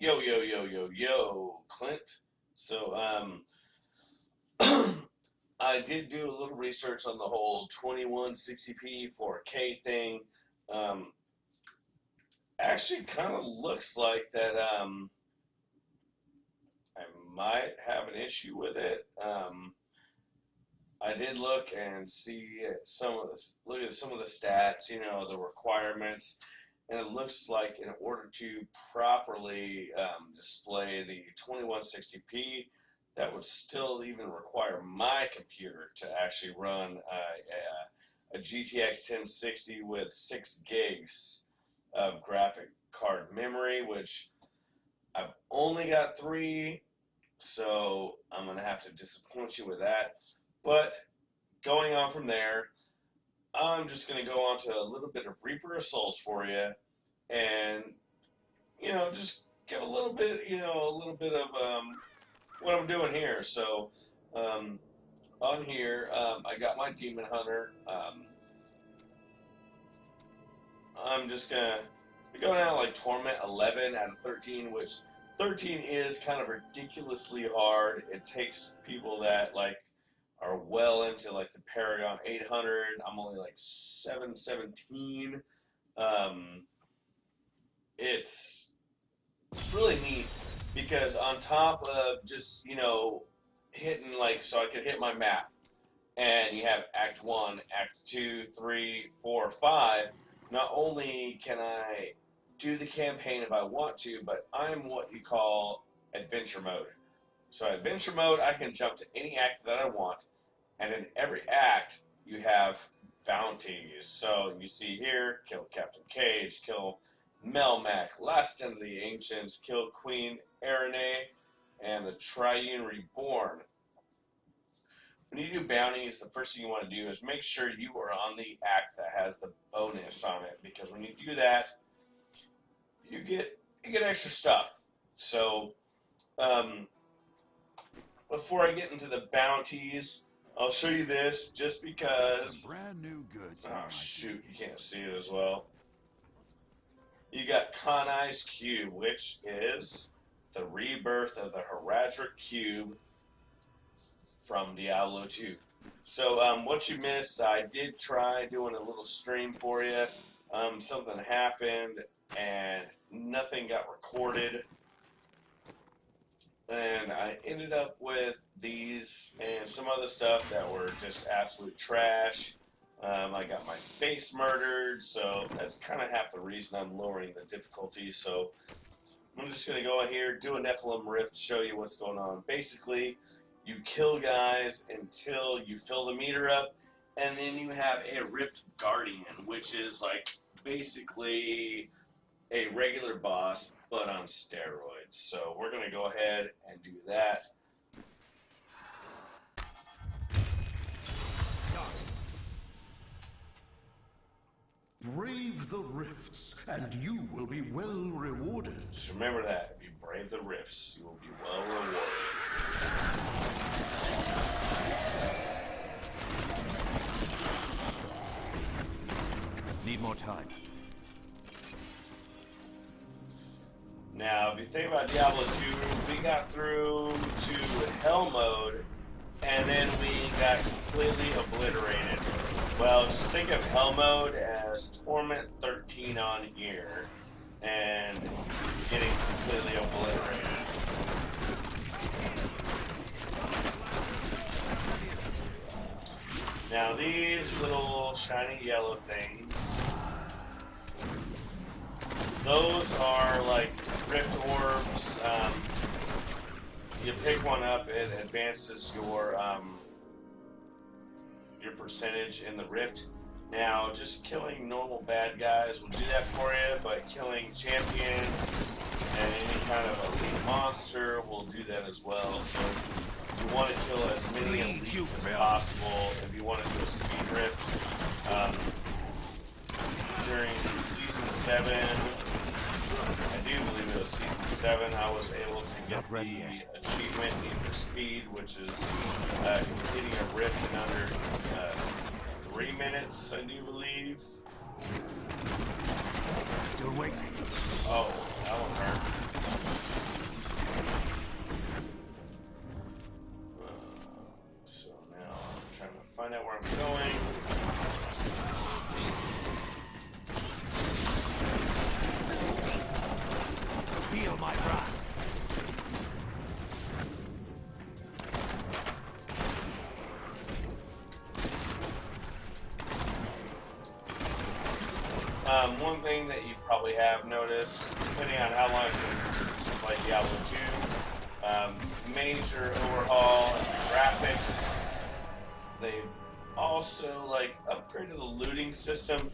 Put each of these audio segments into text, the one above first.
Yo, yo, yo, yo, yo, Clint. So, I did do a little research on the whole 2160p 4K thing. Um, Actually, kind of looks like that. I might have an issue with it. I did look and see look at some of the stats, the requirements, and it looks like in order to properly display the 2160p, that would still even require my computer to actually run a GTX 1060 with 6 gigs of graphic card memory, which I've only got 3, so I'm going to have to disappoint you with that. But going on from there, I'm just going to go on to a little bit of Reaper of Souls for you, and just give a little bit of what I'm doing here. So um, on here, I got my Demon Hunter. I'm just gonna be going out like Torment 11 out of 13, which 13 is kind of ridiculously hard. It takes people that are well into like the Paragon 800. I'm only like 717. Um, it's really neat because on top of just hitting so I could hit my map, and you have Act 1, Act 2, 3, 4, 5. Not only can I do the campaign if I want to, but I'm what you call adventure mode. So adventure mode, I can jump to any act that I want, and in every act you have bounties. So you see here, kill Captain Cage, kill Melmac, Last End of the Ancients, kill Queen Erene, and the Triune Reborn. When you do bounties, the first thing you want to do is make sure you are on the act that has the bonus on it, because when you do that, you get extra stuff. So before I get into the bounties, I'll show you this just because. Some brand new goods. Oh shoot, you can't see it as well. You got Kanai's Cube, which is the rebirth of the Heraldric Cube from Diablo 2. So what you missed, I did try doing a little stream for you. Something happened and nothing got recorded. And I ended up with these and some other stuff that were just absolute trash. I got my face murdered, so that's kind of half the reason I'm lowering the difficulty. So I'm just going to go in here, do a Nephilim Rift, show you what's going on. Basically, you kill guys until you fill the meter up, and then you have a Rift Guardian, which is like basically a regular boss, but on steroids. So we're going to go ahead and do that. Brave the rifts, and you will be well rewarded. Just remember that. If you brave the rifts, you will be well rewarded. Need more time. Now, if you think about Diablo 2, we got through to Hell mode, and then we got completely obliterated. Well, just think of Hell mode as Torment 13 on here, and getting completely obliterated. Now, these little shiny yellow things, those are like Rift Orbs. You pick one up, it advances your percentage in the Rift. Now, just killing normal bad guys will do that for you, but killing champions and any kind of elite monster will do that as well. So you want to kill as many elites as possible if you want to do a speed Rift. During Season 7, I do believe it was Season 7, I was able to get the achievement Need for Speed, which is completing a rift in under 3 minutes, I do believe. Still waiting. Oh, that one hurt. One thing that you probably have noticed, depending on how long it's been like Diablo 2, major overhaul in the graphics. They've also like upgraded the looting system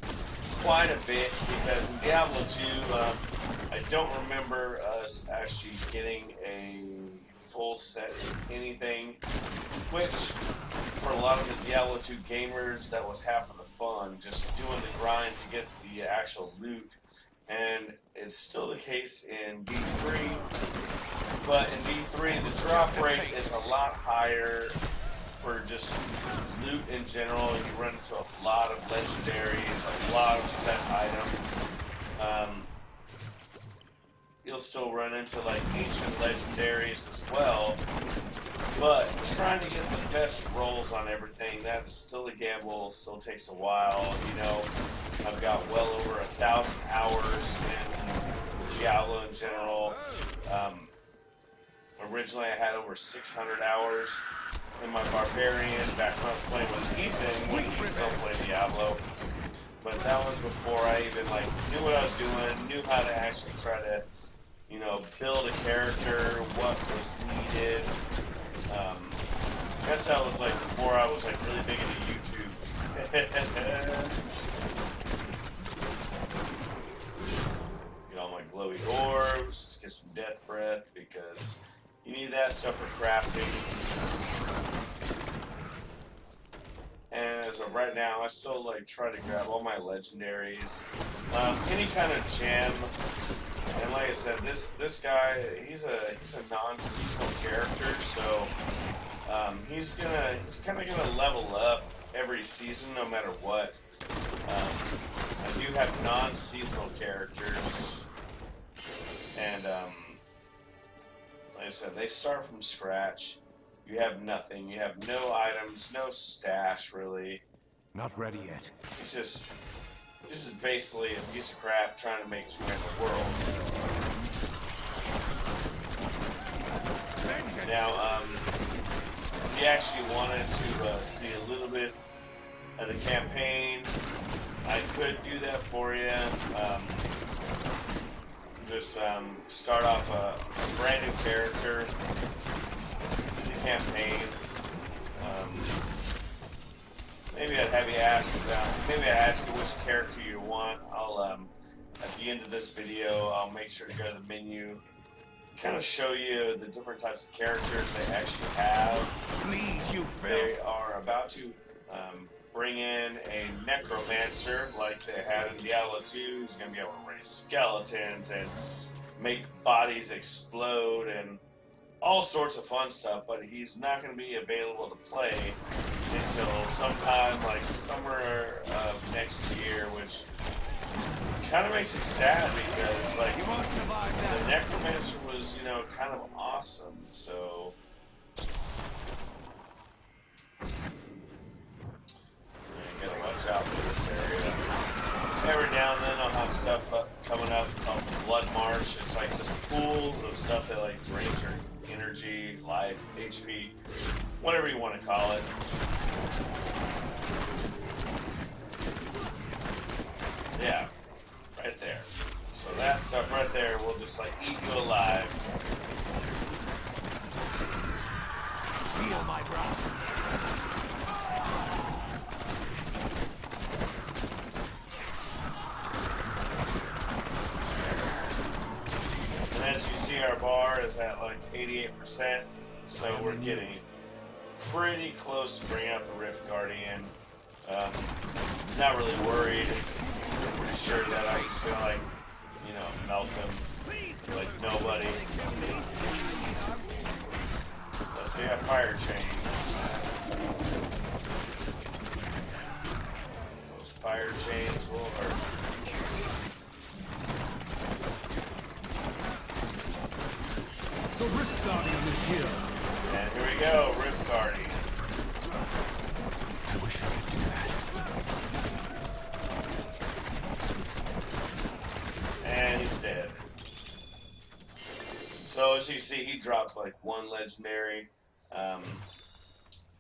quite a bit because in Diablo 2, I don't remember us actually getting a full set of anything, which for a lot of the Diablo 2 gamers, that was half of the fun, just doing the grind to get the actual loot. And it's still the case in D3, but in D3 the drop rate is a lot higher for just loot in general. You run into a lot of legendaries, a lot of set items. You'll still run into like ancient legendaries as well, but trying to get the best rolls on everything, that is still a gamble, still takes a while. You know, I've got well over 1,000 hours in Diablo in general. Originally I had over 600 hours in my Barbarian back when I was playing with Ethan when he still played Diablo. But that was before I even like knew what I was doing, knew how to actually try to, you know, build a character, what was needed. I guess that was like before I was like really big into YouTube. Get all my glowy orbs, get some death breath because you need that stuff for crafting. And as of right now, I still like try to grab all my legendaries, any kind of gem. And like I said, this guy, he's a non-seasonal character, so he's kind of gonna level up every season, no matter what. I do have non-seasonal characters, and like I said, they start from scratch. You have nothing. You have no items, no stash really. Not ready yet. It's just this is basically a piece of crap trying to make its way in the world. Now, if you actually wanted to see a little bit of the campaign, I could do that for you. Just start off a brand new character in the campaign. Maybe I'd have you ask. Maybe I ask you which character you want. I'll at the end of this video, I'll make sure to go to the menu, kind of show you the different types of characters they actually have. Please, you They are about to bring in a necromancer like they had in Diablo 2. He's going to be able to raise skeletons and make bodies explode and all sorts of fun stuff, but he's not going to be available to play until sometime like summer of next year, which kind of makes me sad because like the necromancer was, you know, kind of awesome. So you gotta watch out for this area. Every now and then I'll have stuff coming up called Blood Marsh. It's like just pools of stuff that like drains your energy, life, HP, whatever you want to call it. Yeah, right there. So that stuff right there will just like eat you alive. feel my wrath. And as you see, our bar is at like 88%, so we're getting pretty close to bringing out the Rift Guardian. Not really worried. Pretty sure that I just gonna like, you know, melt him like nobody. Let's see, I have fire chains. Those fire chains will hurt. The Rift Guardian is here. And here we go, Rift Guardian. I wish I could do that. And he's dead. So as you see, he dropped like one legendary.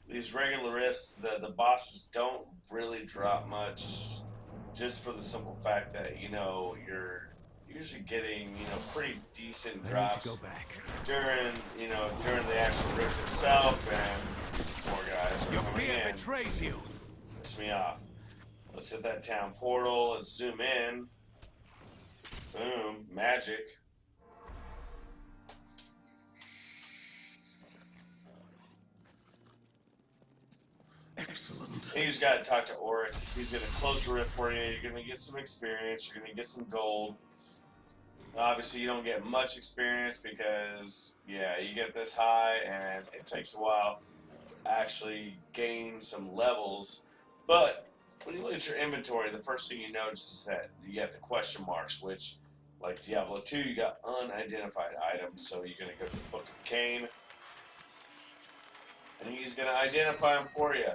These regular rifts, the bosses don't really drop much. just for the simple fact that you're usually getting pretty decent I need to go drops back. during the actual rift itself, and more guys Your are coming fear in. betrays you. Piss me off. Let's hit that town portal. Let's zoom in. Boom, magic. Excellent. And you just gotta talk to Auric. He's gonna close the rift for you. You're gonna get some experience. You're gonna get some gold. Obviously, you don't get much experience because, yeah, you get this high and it takes a while to actually gain some levels. But when you look at your inventory, the first thing you notice is that you have the question marks, which, like Diablo 2, you got unidentified items. So you're going to go to the Book of Cain, and he's going to identify them for you.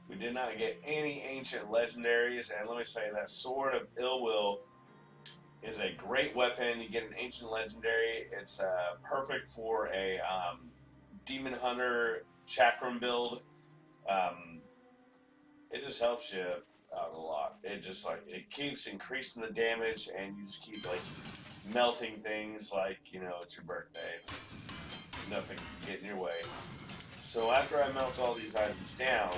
We did not get any ancient legendaries, and let me say that Sword of Ill Will is a great weapon. You get an ancient legendary. It's perfect for a demon hunter chakram build. It just helps you out a lot. It just it keeps increasing the damage, and you just keep melting things like it's your birthday. Nothing can get in your way. So after I melt all these items down,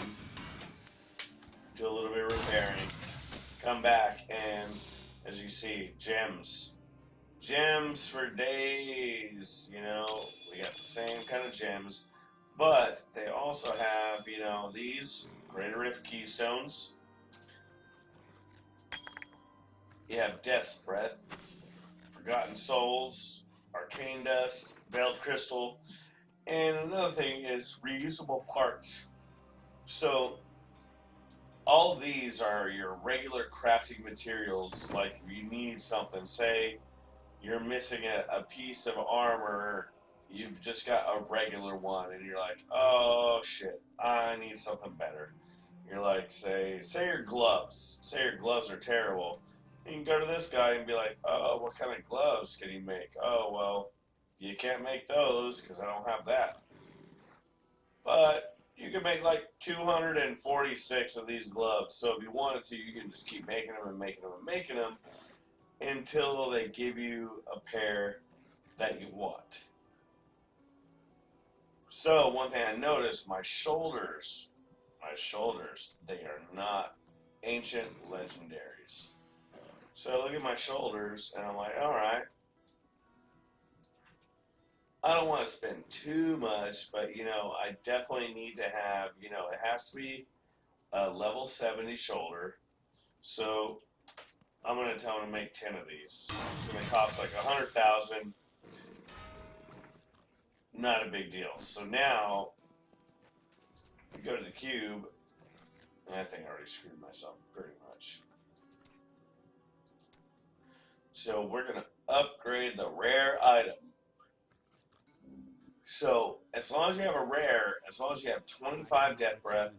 do a little bit of repairing, come back, and as you see, gems. Gems for days, we got the same kind of gems, but they also have, these Greater Rift Keystones. You have Death's Breath, Forgotten Souls, Arcane Dust, Veiled Crystal, and another thing is reusable parts. So all of these are your regular crafting materials. Like if you need something, say you're missing a piece of armor, you've just got a regular one, and you're like, oh shit, I need something better. You're like, say your gloves. Say your gloves are terrible. You can go to this guy and be like, oh, what kind of gloves can you make? Oh, well, you can't make those because I don't have that. But you can make 246 of these gloves. So if you wanted to, you can just keep making them and making them and making them until they give you a pair that you want. So one thing I noticed, my shoulders, they are not ancient legendaries. So I look at my shoulders and I'm like, all right, I don't want to spend too much, but I definitely need to have, it has to be a level 70 shoulder. So I'm going to tell them to make 10 of these. It's going to cost 100,000. Not a big deal. So now we go to the cube, and I think I already screwed myself pretty much. So we're going to upgrade the rare item. So as long as you have a rare, as long as you have 25 Death Breath,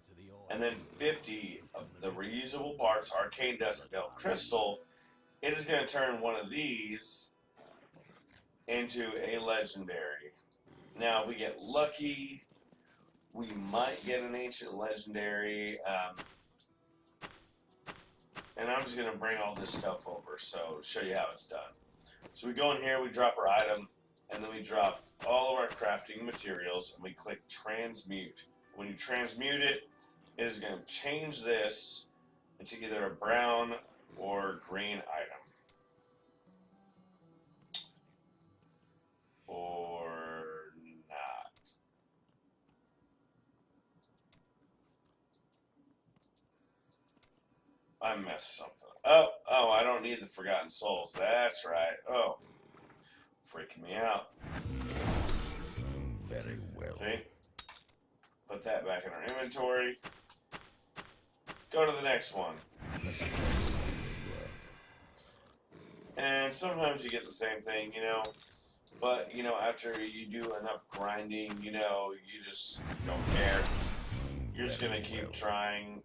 and then 50 of the reusable parts, Arcane Dust, and Veiled Crystal, it is going to turn one of these into a legendary. Now, if we get lucky, we might get an ancient legendary. And I'm just going to bring all this stuff over, so show you how it's done. So we go in here, we drop our item, and then we drop all of our crafting materials, and we click transmute. When you transmute it, it is going to change this into either a brown or green item. Or not. I messed something up. Oh, I don't need the Forgotten Souls. That's right. Oh, freaking me out. Very well. Okay. Put that back in our inventory. Go to the next one. And sometimes you get the same thing, but, after you do enough grinding, you just don't care. You're just going to keep trying,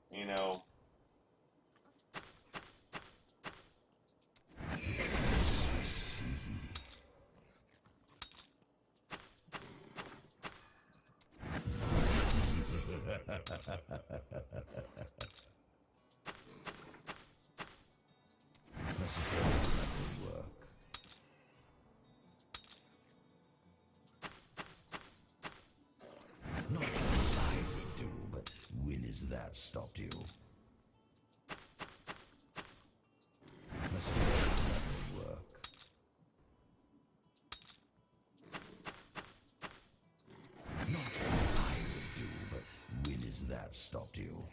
Work. Not what I would do, but when has that stopped you? Must work. Not what I would do, but when has that stopped you?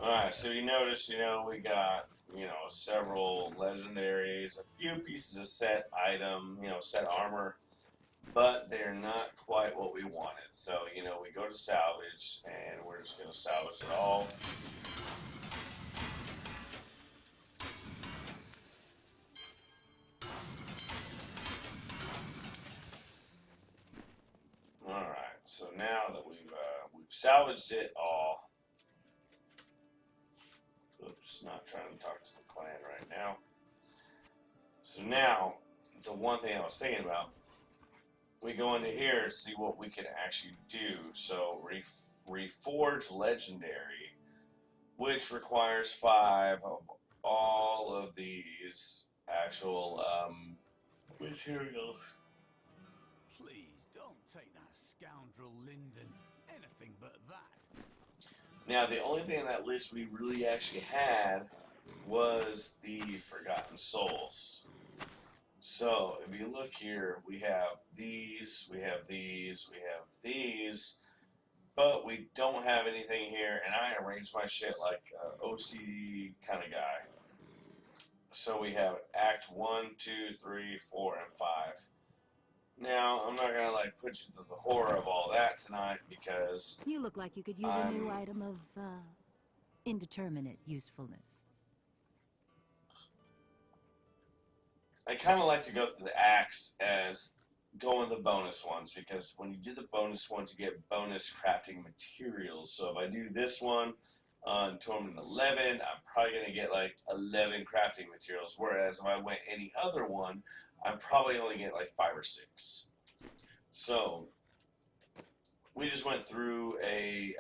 Alright, so you notice, we got, several legendaries, a few pieces of set item, set armor, but they're not quite what we wanted. So, we go to salvage, and we're just going to salvage it all. Alright, so now that we've salvaged it all. Oops, not trying to talk to the clan right now. So now, the one thing I was thinking about, we go into here and see what we can actually do. So, reforge legendary, which requires 5 of all of these actual materials. Please don't take that scoundrel Lyndon. Anything but that. Now, the only thing on that list we really actually had was the Forgotten Souls. So, if you look here, we have these, we have these, we have these, but we don't have anything here, and I arrange my shit like an OCD kind of guy. So we have Act 1, 2, 3, 4, and 5. Now, I'm not gonna put you through the horror of all that tonight because You look like you could use a new item of indeterminate usefulness. I kind of like to go through the acts as going the bonus ones, because when you do the bonus ones, you get bonus crafting materials. So if I do this one on Tournament 11, I'm probably going to get 11 crafting materials, whereas if I went any other one, I'm probably only get 5 or 6. So we just went through a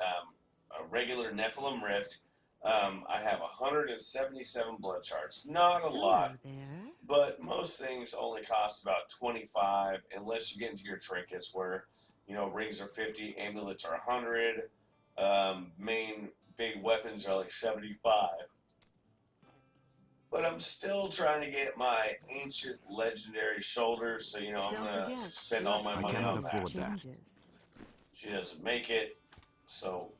regular Nephilim Rift. I have 177 blood shards. Not a lot. Hello there. But most things only cost about 25, unless you get into your trinkets where, rings are 50, amulets are 100, main big weapons are 75. But I'm still trying to get my ancient legendary shoulders, so, I'm Don't going to forget, spend all my money on that. changes. She doesn't make it, so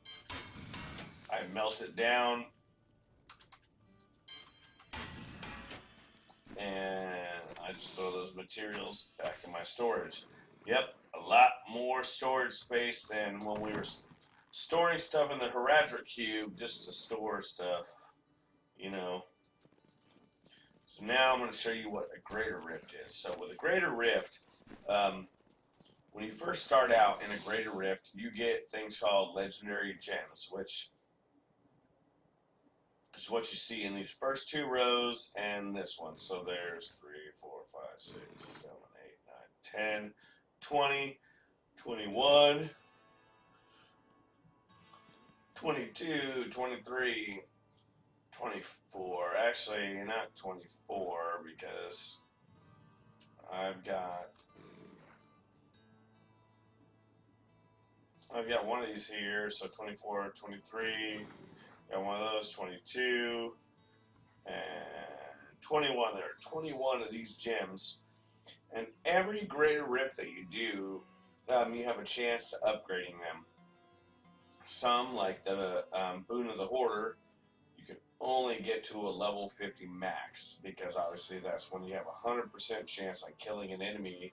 I melt it down. And I just throw those materials back in my storage. Yep, a lot more storage space than when we were storing stuff in the Heradric Cube just to store stuff, So now I'm going to show you what a Greater Rift is. So with a Greater Rift, when you first start out in a Greater Rift, you get things called Legendary Gems, which is what you see in these first 2 rows and this one. So there's 3, 4, 5, 6, 7, 8, 9, 10, 20, 21, 22, 23, 24. Actually, not 24 because I've got one of these here. So 24, 23. Got one of those, 22, and 21. There are 21 of these gems, and every Greater Rift that you do, you have a chance to upgrading them. Some, like the Boon of the Hoarder, you can only get to a level 50 max, because obviously that's when you have a 100% chance on killing an enemy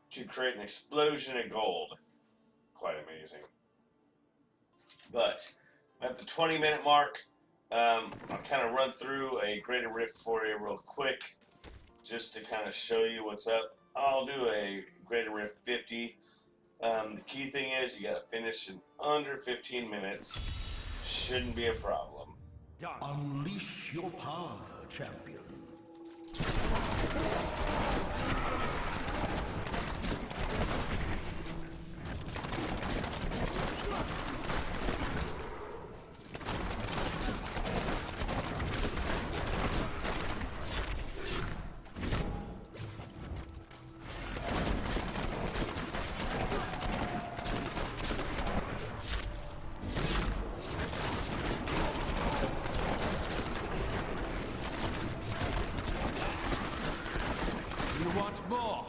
to create an explosion of gold. Quite amazing. But at the 20-minute mark, I'll kind of run through a Greater Rift for you real quick, just to kind of show you what's up. I'll do a Greater Rift 50. The key thing is you got to finish in under 15 minutes. Shouldn't be a problem. Unleash your power, champion. You want more?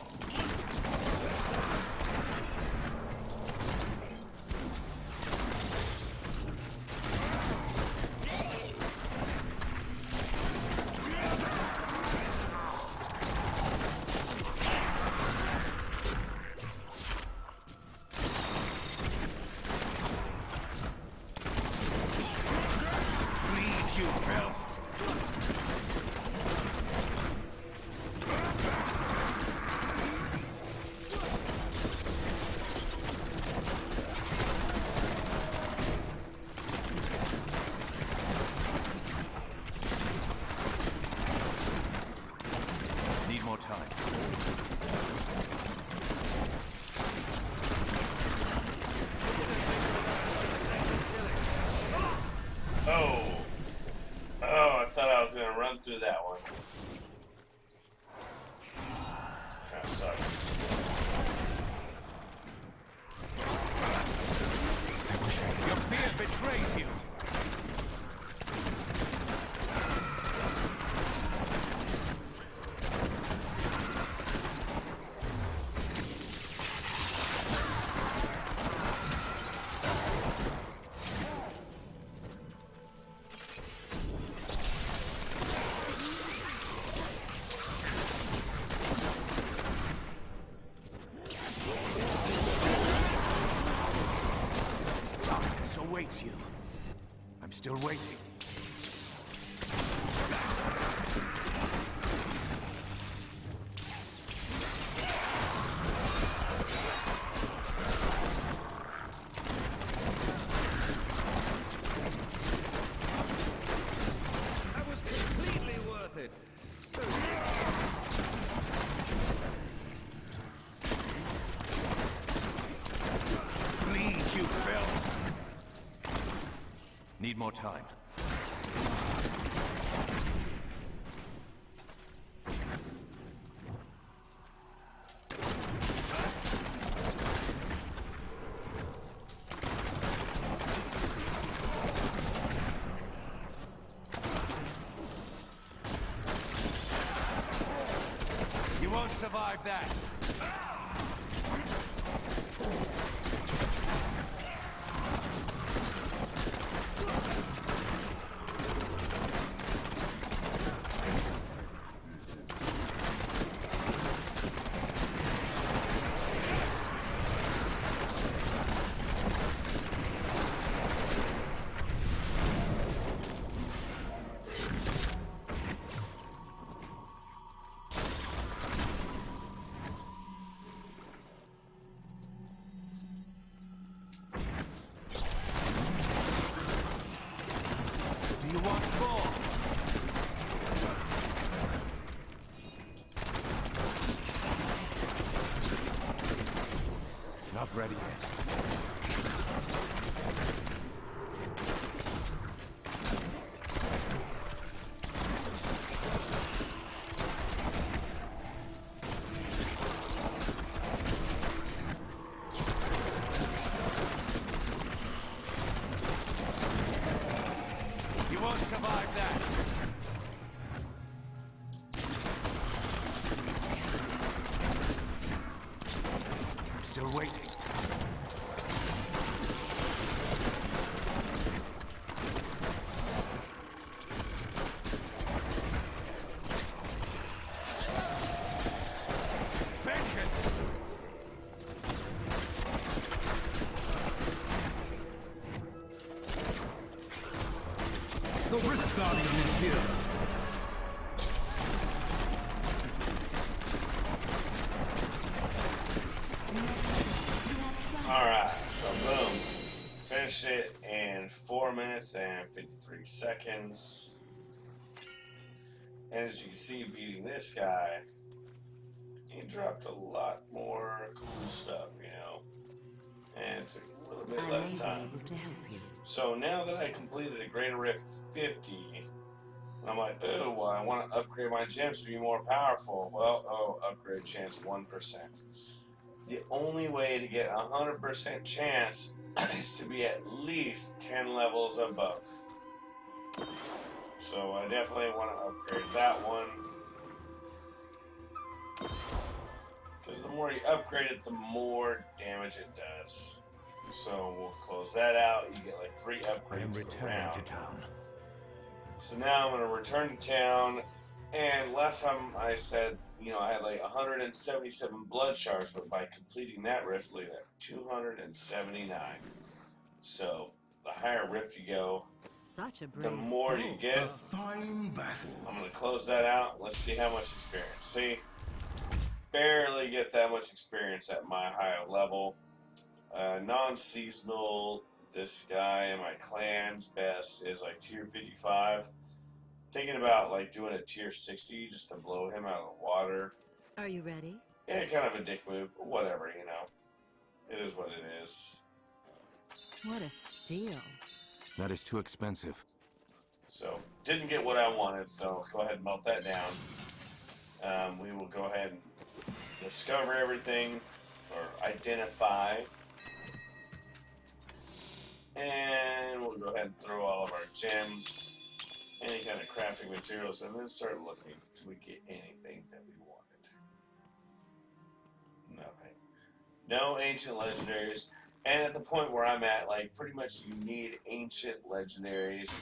Bleed, you filth! Need more time. Oh. Oh, I thought I was gonna run through that one. That sucks. Your fear betrays you. Darkness awaits you. I'm still waiting. That was completely worth it. Bleed, you filth! Need more time. You won't survive that. Do you want more? Not ready yet. You won't survive that. I'm still waiting. Vengeance! The Rift Guardian is here. Alright, so boom. Finish it in 4 minutes and 53 seconds. And as you can see, beating this guy, he dropped a lot more cool stuff, you know, and took a little bit I less may be time. able to help you. So now that I completed a Greater Rift 50, I'm like, oh, well, I want to upgrade my gems to be more powerful. Well, upgrade chance 1%. The only way to get 100% chance is to be at least 10 levels above. So I definitely want to upgrade that one. Because the more you upgrade it, the more damage it does. So we'll close that out. You get like 3 upgrades I am per returning round. to town. So now I'm going to return to town. And last time I said, you know, I had like 177 blood shards, but by completing that rift, look at that, 279. So the higher rift you go, Such a the brave more soul. you get. A fine battle. I'm going to close that out. Let's see how much experience. See, barely get that much experience at my higher level. Non-seasonal, this guy in my clan's best is like tier 55. Thinking about like doing a tier 60 just to blow him out of the water. Are you ready? Yeah, kind of a dick move, but whatever, you know. It is what it is. What a steal. That is too expensive. So, didn't get what I wanted, so go ahead and melt that down. We will go ahead and discover everything, or identify. And we'll go ahead and throw all of our gems, any kind of crafting materials, and then start looking. Do we get anything that we wanted? Nothing. No ancient legendaries. And at the point where I'm at, like, pretty much you need ancient legendaries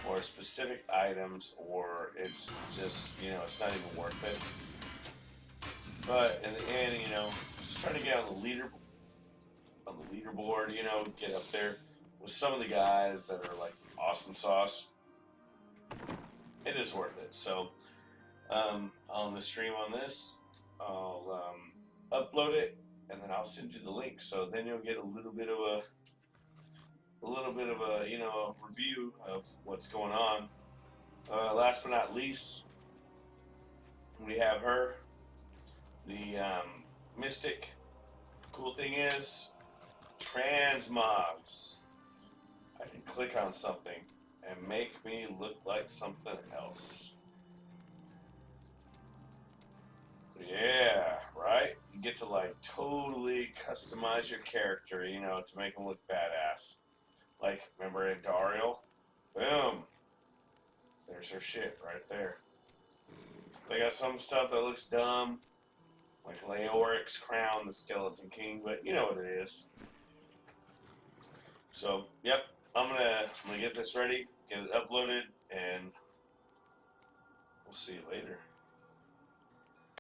or specific items, or it's just, you know, it's not even worth it. But in the end, you know, just trying to get on the leaderboard, you know, get up there with some of the guys that are like awesome sauce. It is worth it. So on the stream on this, I'll upload it and then I'll send you the link. So then you'll get a little bit of a you know, review of what's going on. Last but not least, we have her, the Mystic. Cool thing is transmogs. I can click on something and make me look like something else. Yeah, right? You get to like totally customize your character, you know, to make them look badass. Like, remember in Dariel? Boom! There's her shit right there. They got some stuff that looks dumb, like Leoric's crown, the Skeleton King, but you know what it is. So, yep, I'm gonna get this ready, get it uploaded, and we'll see you later.